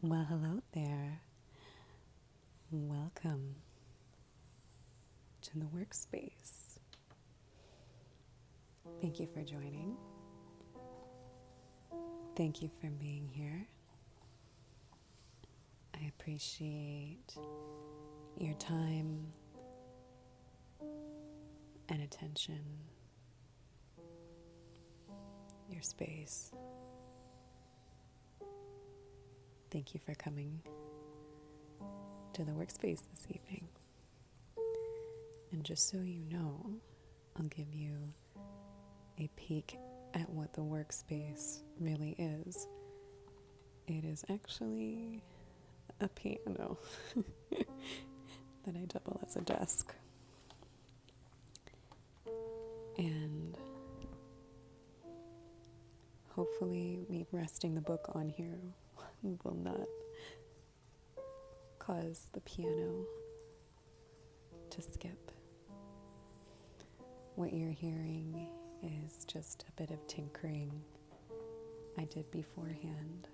Well, hello there. Welcome to the workspace. Thank you for joining. Thank you for being here. I appreciate your time and attention, your space. Thank you for coming to the workspace this evening. And just so you know, I'll give you a peek at what the workspace really is. It is actually a piano that I double as a desk. And hopefully me resting the book on here will not cause the piano to skip. What you're hearing is just a bit of tinkering I did beforehand.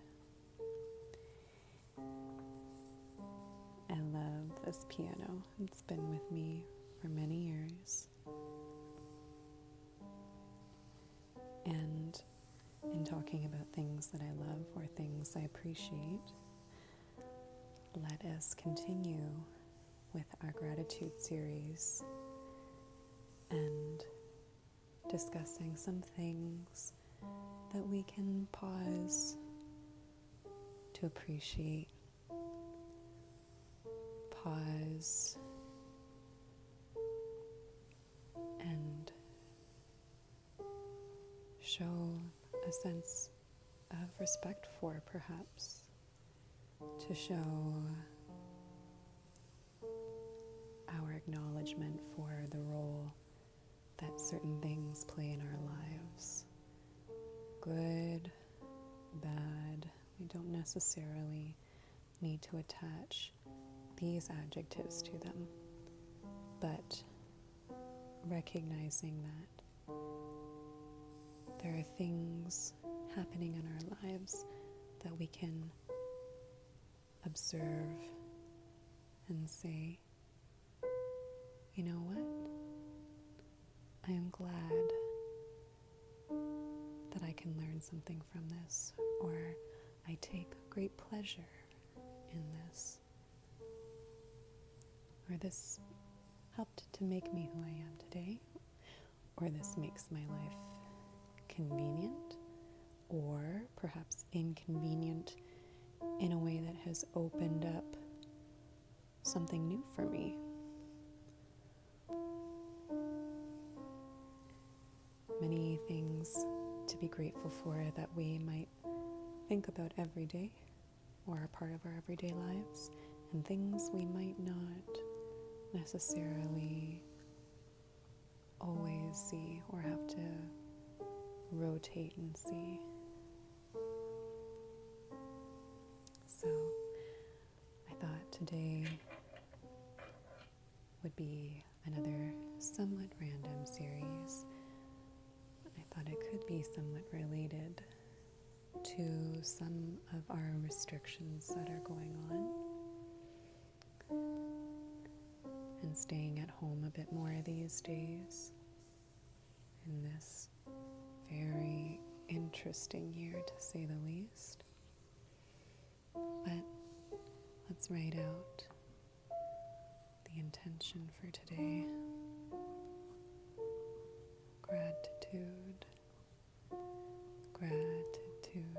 I love this piano. It's been with me for many years. And in talking about things that I love or things I appreciate, let us continue with our gratitude series and discussing some things that we can pause to appreciate, pause and show a sense of respect for, perhaps, to show our acknowledgement for the role that certain things play in our lives. Good, bad, we don't necessarily need to attach these adjectives to them, but recognizing that there are things happening in our lives that we can observe and say, you know what? I am glad that I can learn something from this, or I take great pleasure in this, or this helped to make me who I am today, or this makes my life convenient, or perhaps inconvenient in a way that has opened up something new for me. Many things to be grateful for that we might think about every day or are part of our everyday lives, and things we might not necessarily always see or have to rotate and see. So I thought today would be another somewhat random series. I thought it could be somewhat related to some of our restrictions that are going on and staying at home a bit more these days in this very interesting year, to say the least. But let's write out the intention for today. Gratitude, gratitude,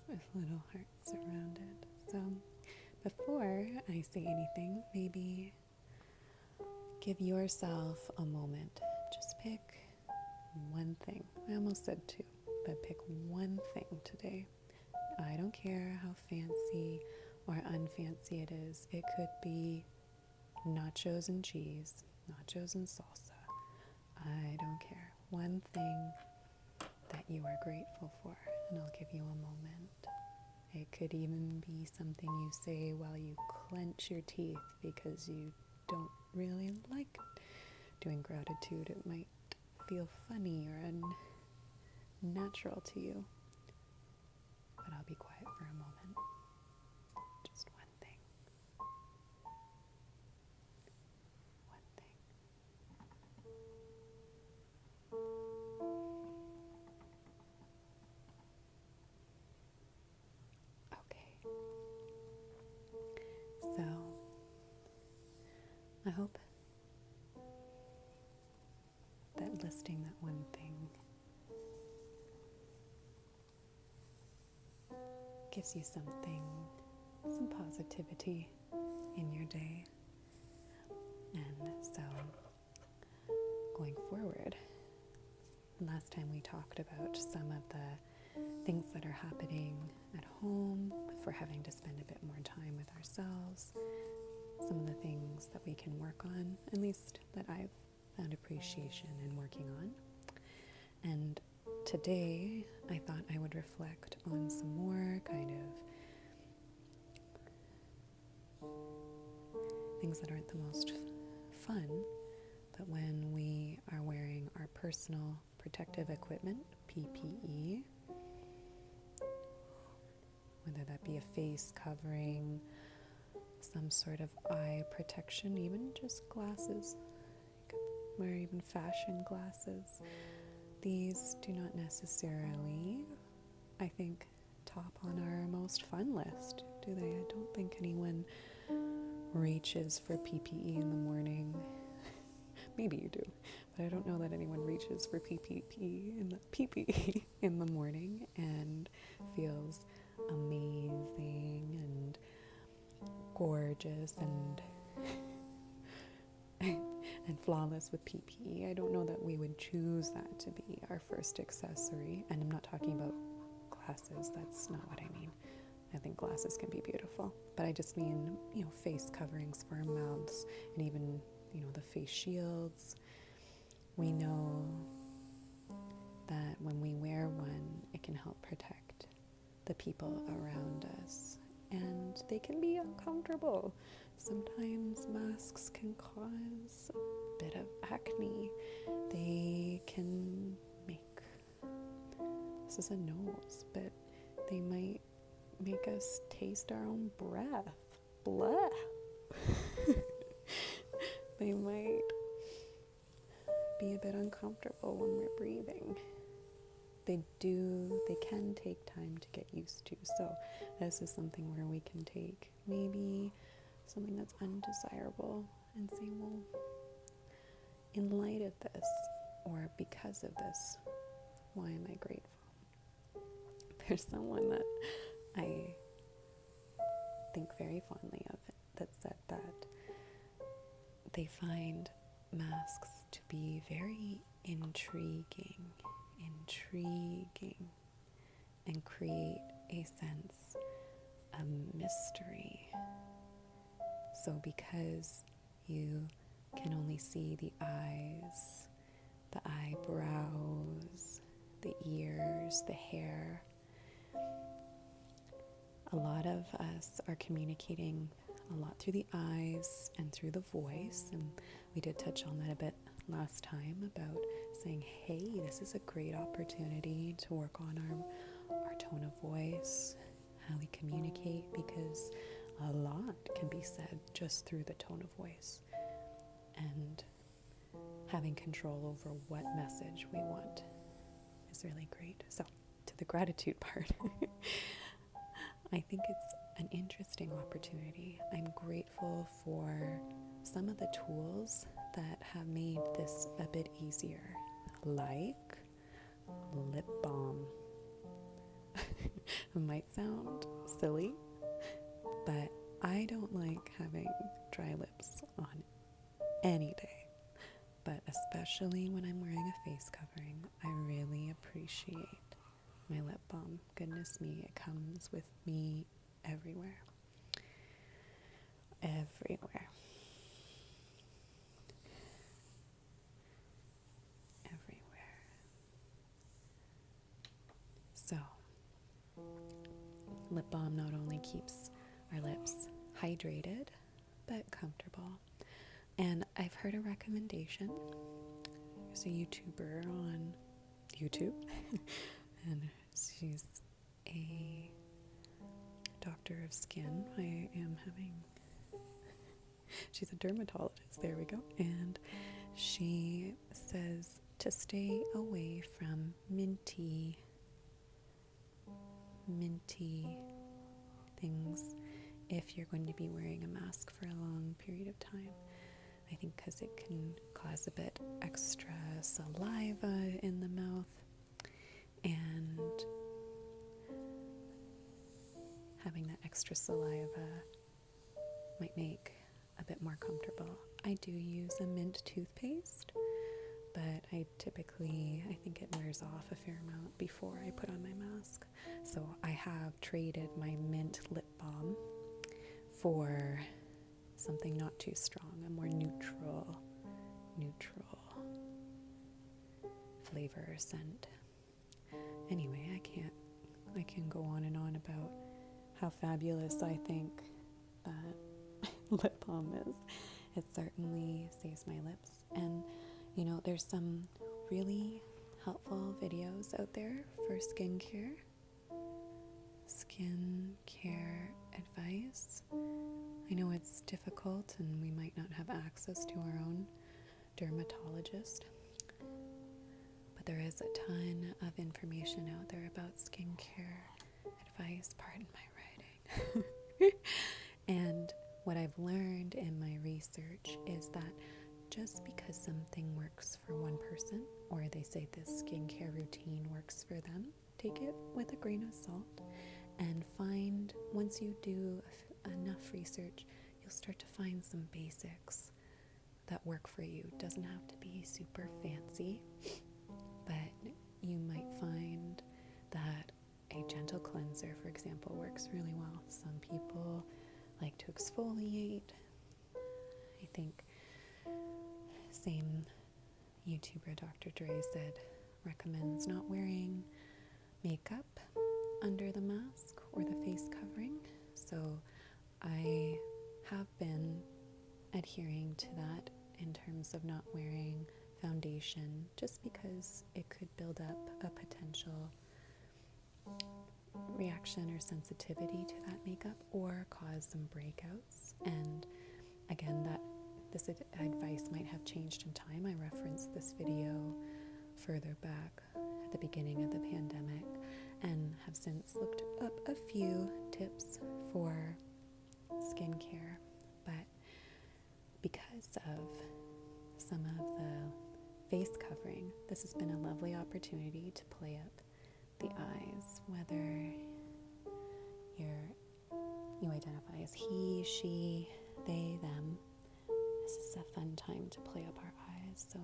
with little hearts around it. So before I say anything, maybe give yourself a moment. Just pick one thing. I almost said two, but pick one thing today. I don't care how fancy or unfancy it is. It could be nachos and cheese, nachos and salsa. I don't care. One thing that you are grateful for, and I'll give you a moment. It could even be something you say while you clench your teeth because you don't really like doing gratitude. It might feel funny or unnatural to you. But I'll be quiet for a I hope that listing that one thing gives you some positivity in your day. And so, going forward, last time we talked about some of the things that are happening at home, if we're having to spend a bit more time with ourselves, some of the things that we can work on, at least that I've found appreciation in working on. And today, I thought I would reflect on some more kind of things that aren't the most fun, but when we are wearing our personal protective equipment, PPE, whether that be a face covering, some sort of eye protection, even just glasses. You could wear even fashion glasses. These do not necessarily, I think, top on our most fun list, do they? I don't think anyone reaches for PPE in the morning. Maybe you do, but I don't know that anyone reaches for PPE in the morning and feels amazing and gorgeous and flawless with PPE. I don't know that we would choose that to be our first accessory. And I'm not talking about glasses. That's not what I mean. I think glasses can be beautiful, but I just mean, face coverings for our mouths and even, the face shields. We know that when we wear one, it can help protect the people around us, and they can be uncomfortable. Sometimes masks can cause a bit of acne. They can make, this is a nose, but they might make us taste our own breath. Blah. They might be a bit uncomfortable when we're breathing. They can take time to get used to. So this is something where we can take maybe something that's undesirable and say, well, in light of this, or because of this, why am I grateful? There's someone that I think very fondly of that said that they find masks to be very intriguing, and create a sense of mystery. So because you can only see the eyes, the eyebrows, the ears, the hair, a lot of us are communicating a lot through the eyes and through the voice, and we did touch on that a bit last time about saying, hey, this is a great opportunity to work on our tone of voice, how we communicate, because a lot can be said just through the tone of voice, and having control over what message we want is really great. So, to the gratitude part, I think it's an interesting opportunity. I'm grateful for some of the tools that have made this a bit easier, like lip balm. It might sound silly, but I don't like having dry lips on any day, but especially when I'm wearing a face covering, I really appreciate my lip balm. Goodness me, it comes with me everywhere. Everywhere. So, lip balm not only keeps our lips hydrated, but comfortable. And I've heard a recommendation. There's a YouTuber on YouTube, and she's a doctor of skin. She's a dermatologist, there we go. And she says to stay away from minty things if you're going to be wearing a mask for a long period of time. I think because it can cause a bit extra saliva in the mouth, and having that extra saliva might make a bit more comfortable. I do use a mint toothpaste, but I think it wears off a fair amount before I put on my mask. So I have traded my mint lip balm for something not too strong, a more neutral flavor or scent. Anyway, I can go on and on about how fabulous I think that lip balm is. It certainly saves my lips. And there's some really helpful videos out there for skincare advice. I know it's difficult and we might not have access to our own dermatologist, but there is a ton of information out there about skincare advice. Pardon my writing. And what I've learned in my research is that just because something works for one person, or they say this skincare routine works for them, take it with a grain of salt and find, once you do enough research, you'll start to find some basics that work for you. It doesn't have to be super fancy, but you might find that a gentle cleanser, for example, works really well. Some people like to exfoliate. I think same YouTuber Dr. Dre recommends not wearing makeup under the mask or the face covering. So I have been adhering to that in terms of not wearing foundation, just because it could build up a potential reaction or sensitivity to that makeup or cause some breakouts. And again, this advice might have changed in time. I referenced this video further back at the beginning of the pandemic and have since looked up a few tips for skincare. But because of some of the face covering, this has been a lovely opportunity to play up the eyes, whether you identify as he, she, they, them. This is a fun time to play up our eyes. So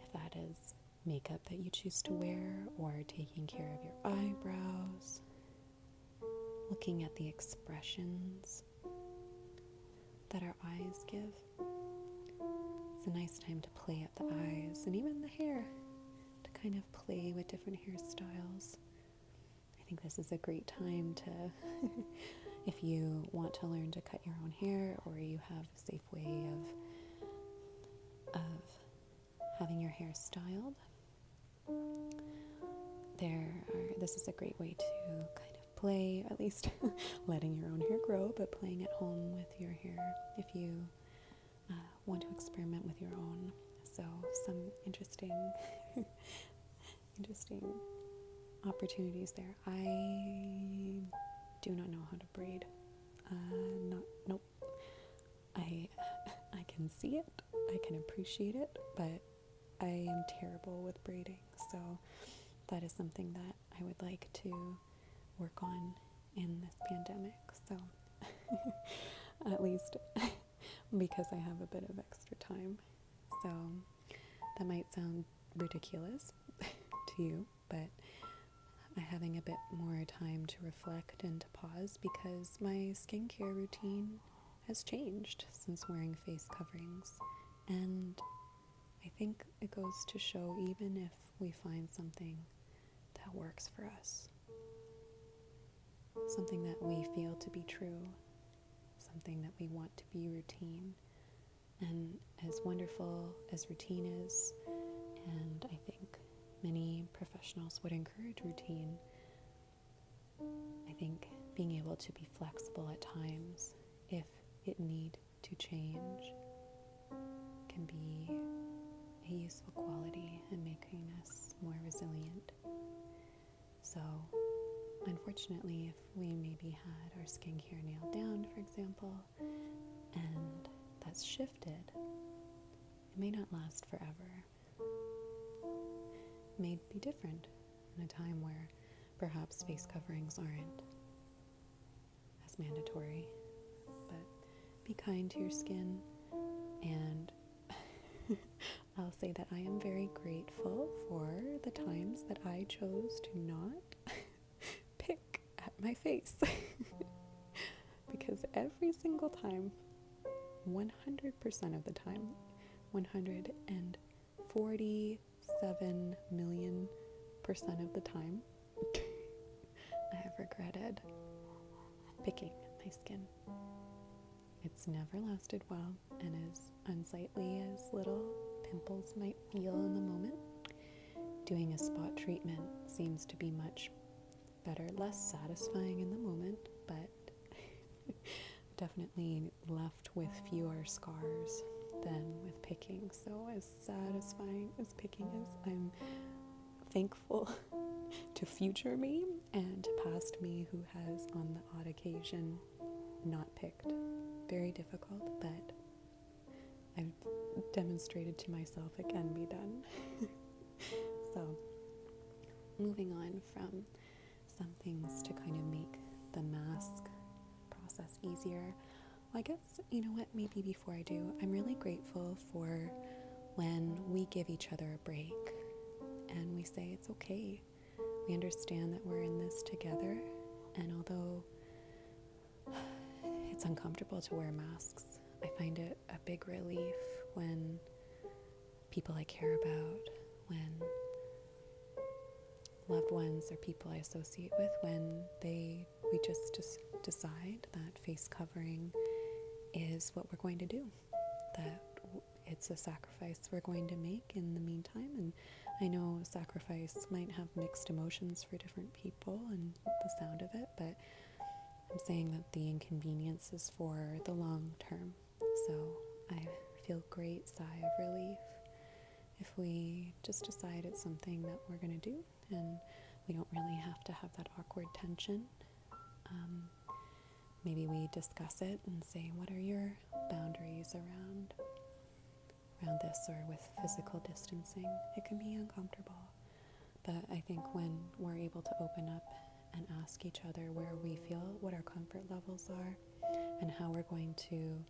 if that is makeup that you choose to wear, or taking care of your eyebrows, looking at the expressions that our eyes give, it's a nice time to play up the eyes and even the hair, to kind of play with different hairstyles. I think this is a great time to if you want to learn to cut your own hair, or you have a safe way of having your hair styled, this is a great way to kind of play, at least letting your own hair grow, but playing at home with your hair if you want to experiment with your own. So some interesting opportunities there. I do not know how to braid. Nope. I can see it, I can appreciate it, but I am terrible with braiding. So that is something that I would like to work on in this pandemic. So at least because I have a bit of extra time. So that might sound ridiculous to you, but I'm having a bit more time to reflect and to pause, because my skincare routine has changed since wearing face coverings. And I think it goes to show, even if we find something that works for us, something that we feel to be true, something that we want to be routine, and as wonderful as routine is, and I think many professionals would encourage routine, I think being able to be flexible at times, if it need to change, can be a useful quality in making us more resilient. So unfortunately, if we maybe had our skincare nailed down, for example, and that's shifted, It may not last forever. It may be different in a time where perhaps face coverings aren't as mandatory, but be kind to your skin. And I'll say that I am very grateful for the times that I chose to not pick at my face. Because every single time, 100% of the time, 147,000,000% of the time, I have regretted picking at my skin. It's never lasted well, and as unsightly as little pimples might feel in the moment, doing a spot treatment seems to be much better, less satisfying in the moment, but definitely left with fewer scars than with picking. So as satisfying as picking is, I'm thankful to future me and to past me who has on the odd occasion not picked. Very difficult, but I've demonstrated to myself it can be done. So moving on from some things to kind of make the mask process easier. Well, I guess, you know what, maybe before I do, I'm really grateful for when we give each other a break and we say it's okay. We understand that we're in this together, and although it's uncomfortable to wear masks, I find it a big relief when people I care about, when loved ones or people I associate with, when we just decide that face covering is what we're going to do, that it's a sacrifice we're going to make in the meantime. And I know sacrifice might have mixed emotions for different people and the sound of it, but I'm saying that the inconvenience is for the long term. So I feel a great sigh of relief if we just decide it's something that we're going to do, and we don't really have to have that awkward tension. Maybe we discuss it and say, what are your boundaries around this, or with physical distancing? It can be uncomfortable, but I think when we're able to open up and ask each other where we feel, what our comfort levels are, and how we're going to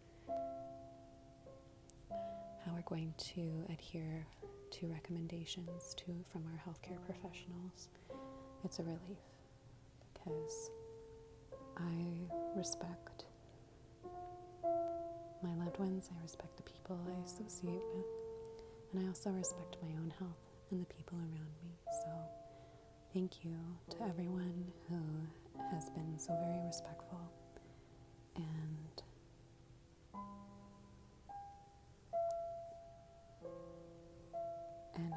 adhere to recommendations from our healthcare professionals, it's a relief, because I respect my loved ones, I respect the people I associate with, and I also respect my own health and the people around me. So thank you to everyone who has been so very respectful and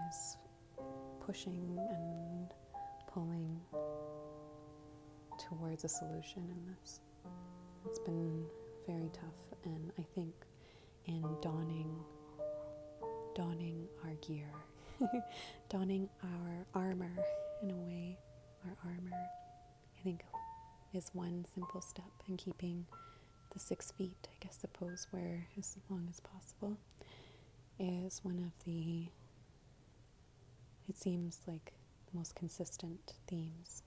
is pushing and pulling towards a solution in this. It's been very tough, and I think in donning our gear, donning our armor, in a way, our armor, I think is one simple step in keeping the 6 feet, I guess, suppose, where as long as possible, is one of the, it seems like, the most consistent themes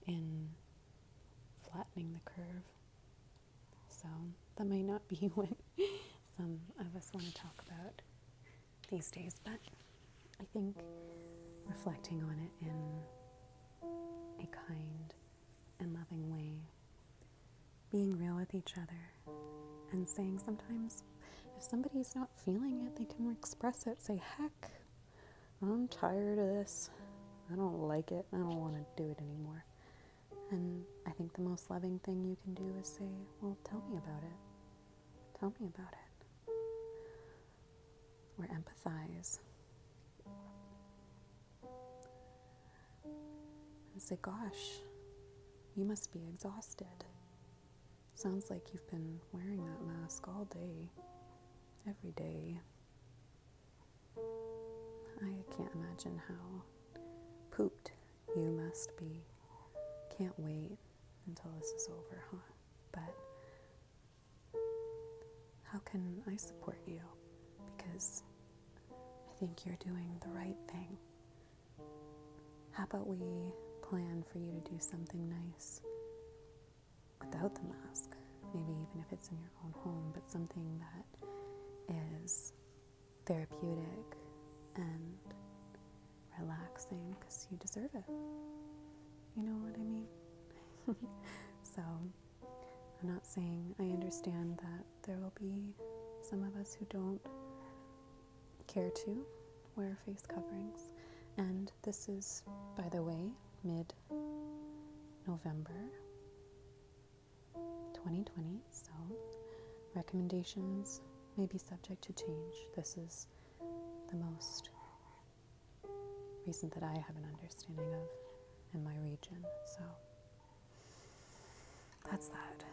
in flattening the curve. So that might not be what some of us want to talk about these days, but I think reflecting on it in a kind and loving way, being real with each other, and saying sometimes if somebody's not feeling it, they can express it. Say, heck, I'm tired of this. I don't like it. I don't want to do it anymore. And I think the most loving thing you can do is say, well, tell me about it. Tell me about it. Or empathize. And say, gosh, you must be exhausted. Sounds like you've been wearing that mask all day, every day. I can't imagine how pooped you must be. Can't wait until this is over, huh? But how can I support you? Because I think you're doing the right thing. How about we plan for you to do something nice without the mask? Maybe even if it's in your own home, but something that is therapeutic and relaxing, because you deserve it. You know what I mean? So, I'm not saying, I understand that there will be some of us who don't care to wear face coverings. And this is, by the way, mid-November 2020, so recommendations may be subject to change. This is the most recent that I have an understanding of in my region, so that's that.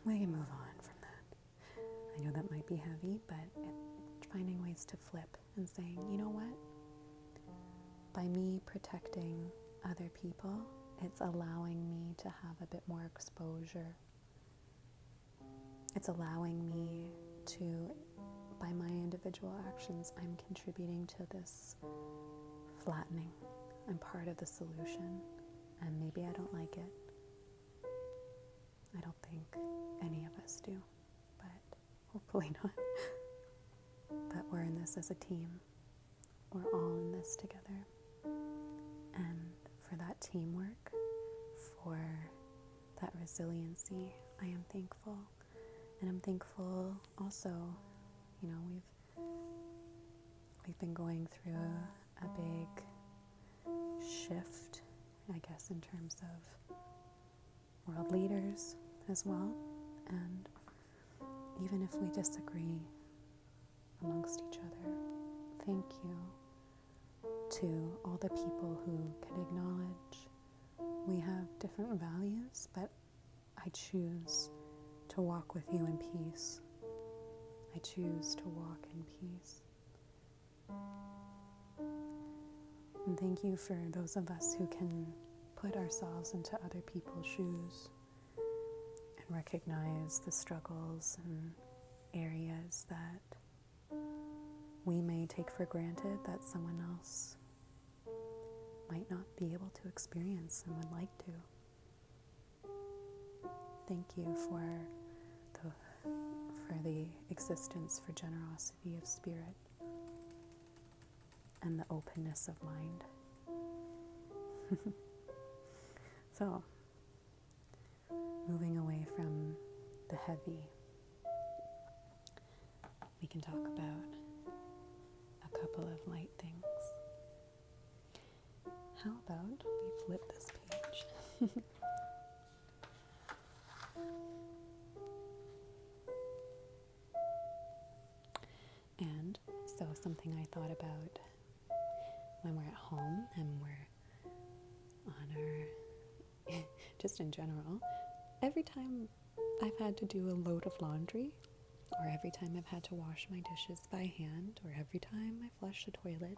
We can move on from that. I know that might be heavy, but finding ways to flip and saying, you know what? By me protecting other people, it's allowing me to have a bit more exposure. It's allowing me to, by my individual actions, I'm contributing to this flattening. I'm part of the solution, and maybe I don't like it. I don't think any of us do, but hopefully not. But we're in this as a team. We're all in this together. And for that teamwork, for that resiliency, I am thankful. And I'm thankful also, you know, we've been going through a big shift, I guess, in terms of world leaders as well. And even if we disagree amongst each other, thank you to all the people who can acknowledge we have different values, but I choose to walk with you in peace. I choose to walk in peace. And thank you for those of us who can put ourselves into other people's shoes and recognize the struggles and areas that we may take for granted that someone else might not be able to experience and would like to. Thank you for the existence, for generosity of spirit and the openness of mind. So, moving away from the heavy, we can talk about a couple of light things. How about we flip this page? And so something I thought about when we're at home and we're on our, just in general, every time I've had to do a load of laundry, or every time I've had to wash my dishes by hand, or every time I flush the toilet,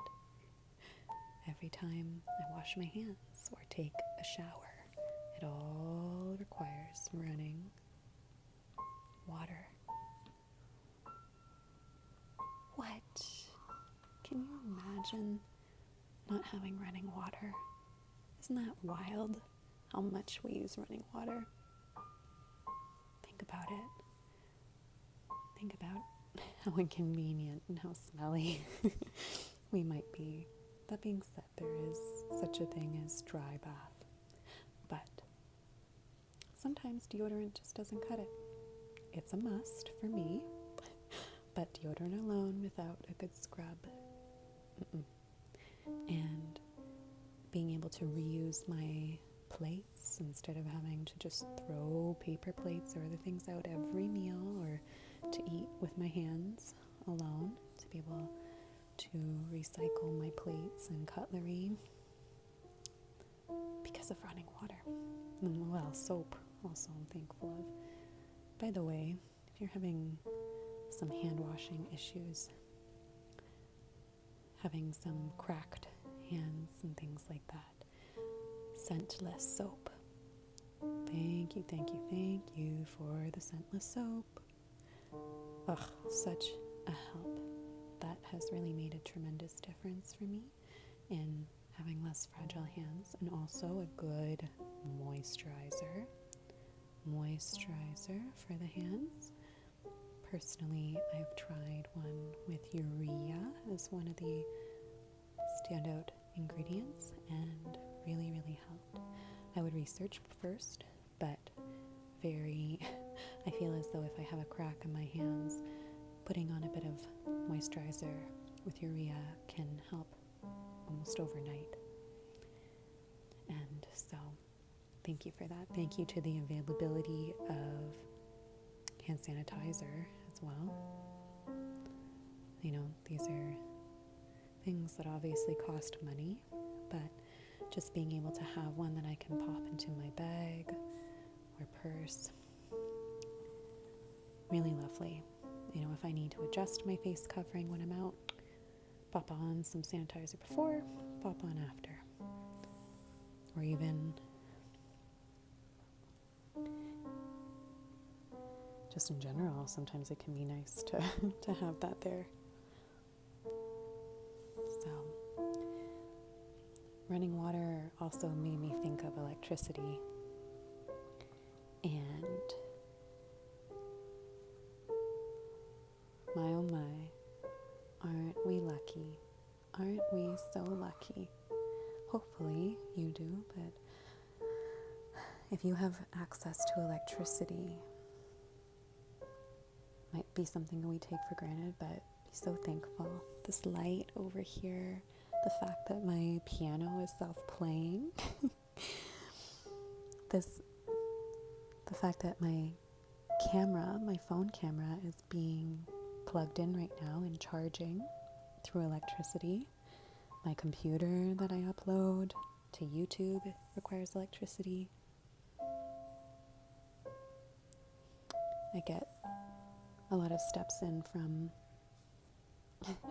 every time I wash my hands or take a shower, it all requires running water. What? Can you imagine not having running water? Isn't that wild, how much we use running water? Think about it. Think about how inconvenient and how smelly we might be. That being said, there is such a thing as dry bath. But sometimes deodorant just doesn't cut it. It's a must for me. But deodorant alone without a good scrub, and being able to reuse my plates instead of having to just throw paper plates or other things out every meal, or to eat with my hands alone, to be able to recycle my plates and cutlery because of running water. And, well, soap also I'm thankful of. By the way, if you're having some hand washing issues, having some cracked hands and things like that, scentless soap. Thank you for the scentless soap. such a help. That has really made a tremendous difference for me in having less fragile hands, and also a good moisturizer for the hands. Personally, I've tried one with urea as one of the standout ingredients and really, really helped. I would research first, but I feel as though if I have a crack in my hands, putting on a bit of moisturizer with urea can help almost overnight. And so, thank you for that. Thank you to the availability of hand sanitizer as well. These are things that obviously cost money, but just being able to have one that I can pop into my bag or purse, really lovely. If I need to adjust my face covering when I'm out, pop on some sanitizer before, pop on after. Or even just in general, sometimes it can be nice to have that there. So, running water also made me think of electricity. And my oh my, aren't we lucky? Aren't we so lucky? Hopefully you do, but if you have access to electricity, might be something we take for granted, but be so thankful. This light over here, the fact that my piano is self-playing, the fact that my phone camera is being plugged in right now and charging through electricity. My computer that I upload to YouTube requires electricity. I get a lot of steps in from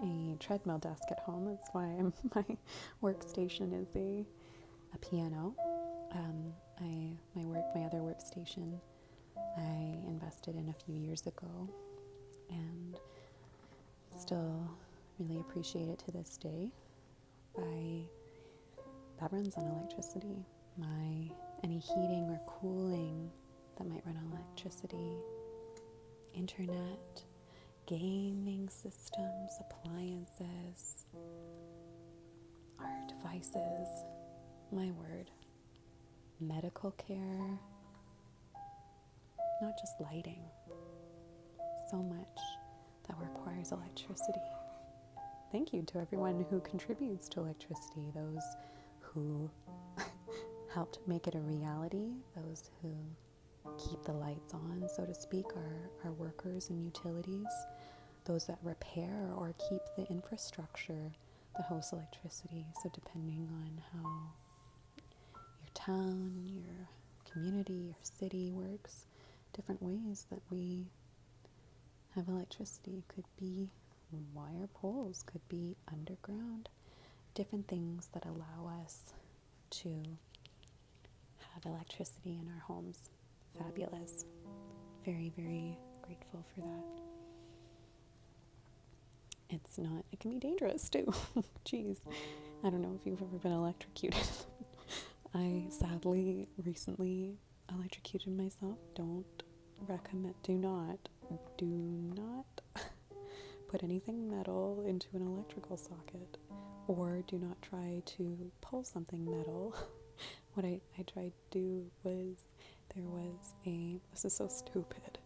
a treadmill desk at home. That's why my workstation is a piano. My other workstation I invested in a few years ago and still really appreciate it to this day. That runs on electricity. Any heating or cooling that might run on electricity, internet, gaming systems, appliances, our devices, my word, medical care, not just lighting, so much that requires electricity. Thank you to everyone who contributes to electricity, those who helped make it a reality, those who keep the lights on, so to speak, our workers and utilities, those that repair or keep the infrastructure that hosts electricity. So depending on how your town, your community, your city works, different ways that we have electricity. Could be wire poles, could be underground, different things that allow us to have electricity in our homes. Fabulous. Very, very grateful for that. It can be dangerous too. Jeez. I don't know if you've ever been electrocuted. I sadly recently electrocuted myself. Don't recommend, do not put anything metal into an electrical socket, or do not try to pull something metal. What I tried to do was, this is so stupid,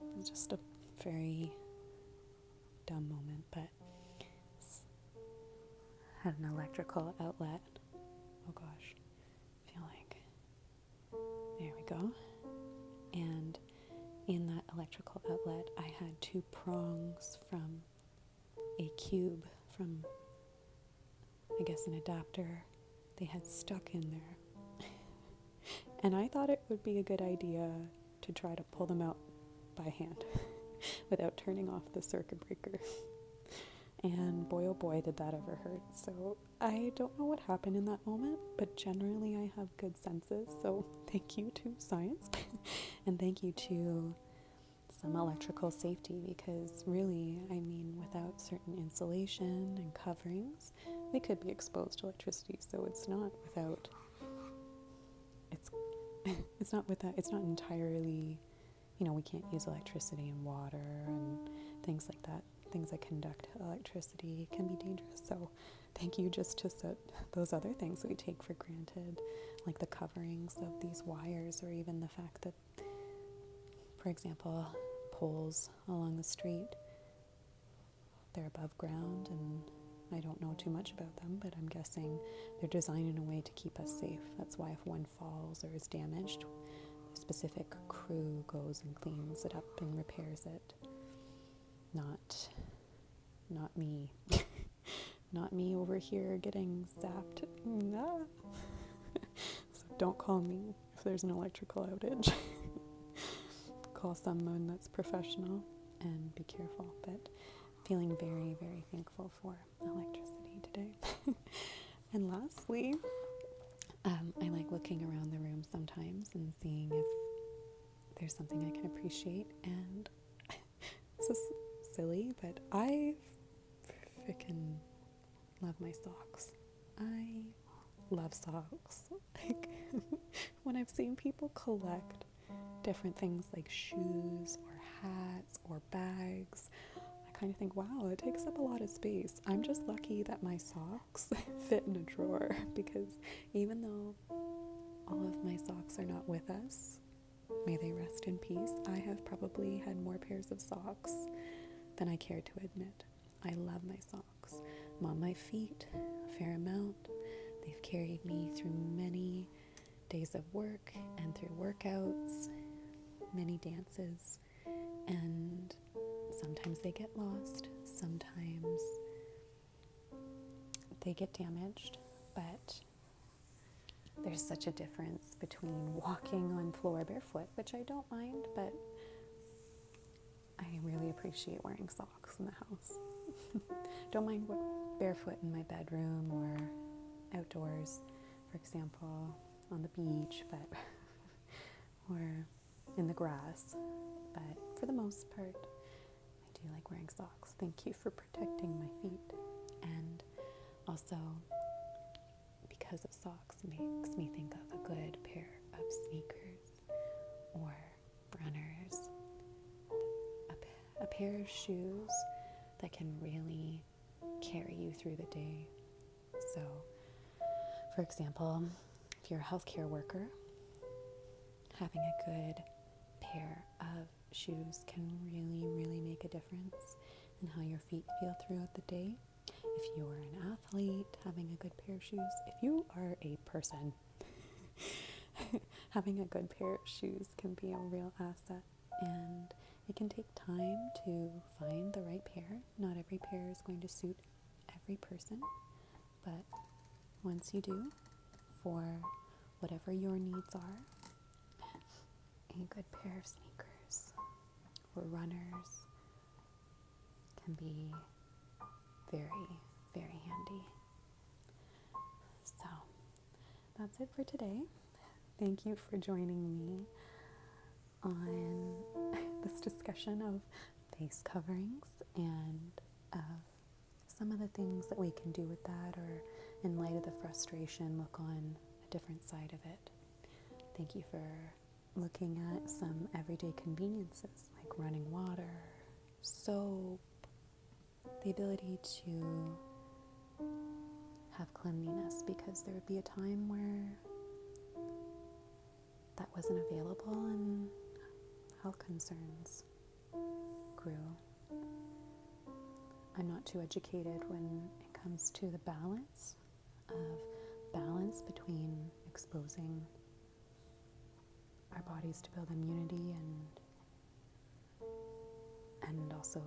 it was just a very dumb moment, but had an electrical outlet. Oh gosh, feel like, there we go. And in that electrical outlet, I had 2 prongs from a cube from, I guess, an adapter they had stuck in there. And I thought it would be a good idea to try to pull them out by hand without turning off the circuit breaker. And boy, oh boy, did that ever hurt. So I don't know what happened in that moment, but generally I have good senses. So thank you to science and thank you to some electrical safety, because really, I mean, without certain insulation and coverings, we could be exposed to electricity. So it's not without, it's not entirely, we can't use electricity and water and things like that. Things that conduct electricity can be dangerous. So thank you just to set those other things that we take for granted, like the coverings of these wires, or even the fact that, for example, poles along the street, they're above ground, and I don't know too much about them, but I'm guessing they're designed in a way to keep us safe. That's why if one falls or is damaged, a specific crew goes and cleans it up and repairs it. Not me. Not me over here getting zapped. No. So don't call me if there's an electrical outage. Call someone that's professional and be careful. But feeling very, very thankful for electricity today. And lastly, I like looking around the room sometimes and seeing if there's something I can appreciate. And this is silly, but I freaking love my socks. I love socks. Like, when I've seen people collect different things like shoes or hats or bags, I kind of think, wow, it takes up a lot of space. I'm just lucky that my socks fit in a drawer, because even though all of my socks are not with us, may they rest in peace, I have probably had more pairs of socks than I care to admit. I love my socks. I'm on my feet a fair amount. They've carried me through many days of work and through workouts, many dances, and sometimes they get lost, sometimes they get damaged, but there's such a difference between walking on floor barefoot, which I don't mind, but I really appreciate wearing socks in the house. Don't mind barefoot in my bedroom or outdoors, for example, on the beach, but or in the grass. But for the most part, I do like wearing socks. Thank you for protecting my feet. And also, because of socks, makes me think of a good pair of sneakers or runners. A pair of shoes that can really carry you through the day. So, for example, if you're a healthcare worker, having a good pair of shoes can really, really make a difference in how your feet feel throughout the day. If you're an athlete, having a good pair of shoes. If you are a person, having a good pair of shoes can be a real asset. And it can take time to find the right pair. Not every pair is going to suit every person, but once you do, for whatever your needs are, a good pair of sneakers or runners can be very, very handy. So that's it for today. Thank you for joining me on this discussion of face coverings and of some of the things that we can do with that, or in light of the frustration, look on a different side of it. Thank you for looking at some everyday conveniences like running water, soap, the ability to have cleanliness, because there would be a time where that wasn't available and health concerns grew. I'm not too educated when it comes to the balance between exposing our bodies to build immunity and also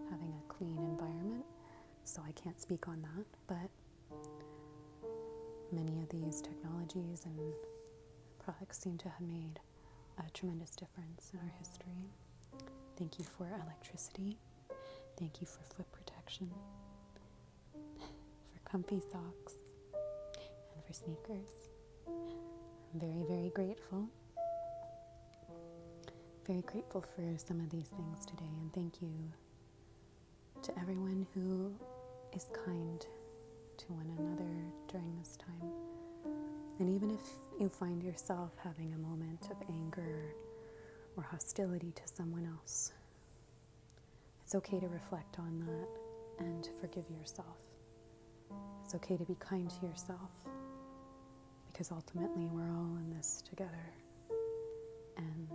having a clean environment. So I can't speak on that, but many of these technologies and products seem to have made a tremendous difference in our history. Thank you for electricity. Thank you for foot protection, for comfy socks, and for sneakers. I'm very, very grateful. Very grateful for some of these things today, and thank you to everyone who is kind to one another during this time. And even if you find yourself having a moment of anger or hostility to someone else, it's okay to reflect on that and to forgive yourself. It's okay to be kind to yourself, because ultimately we're all in this together. And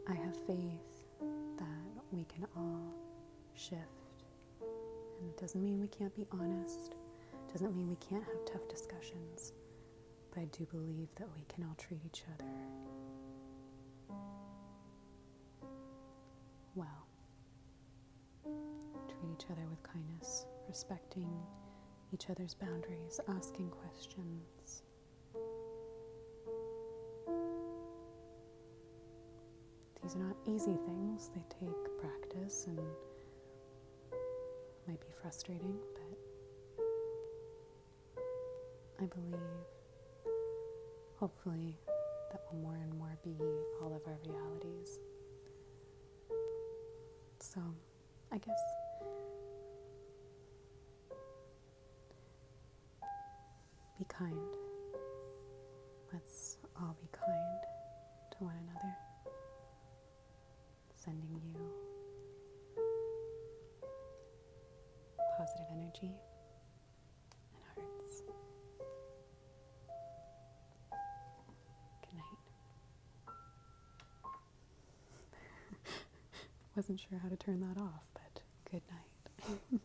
I have faith that we can all shift. And it doesn't mean we can't be honest. It doesn't mean we can't have tough discussions. But I do believe that we can all treat each other well. Treat each other with kindness, respecting each other's boundaries, asking questions. These are not easy things. They take practice and might be frustrating, but I believe, hopefully, that will more and more be all of our realities. So, I guess be kind. Let's all be kind to one another. Sending you positive energy and hearts. Good night. Wasn't sure how to turn that off, but good night.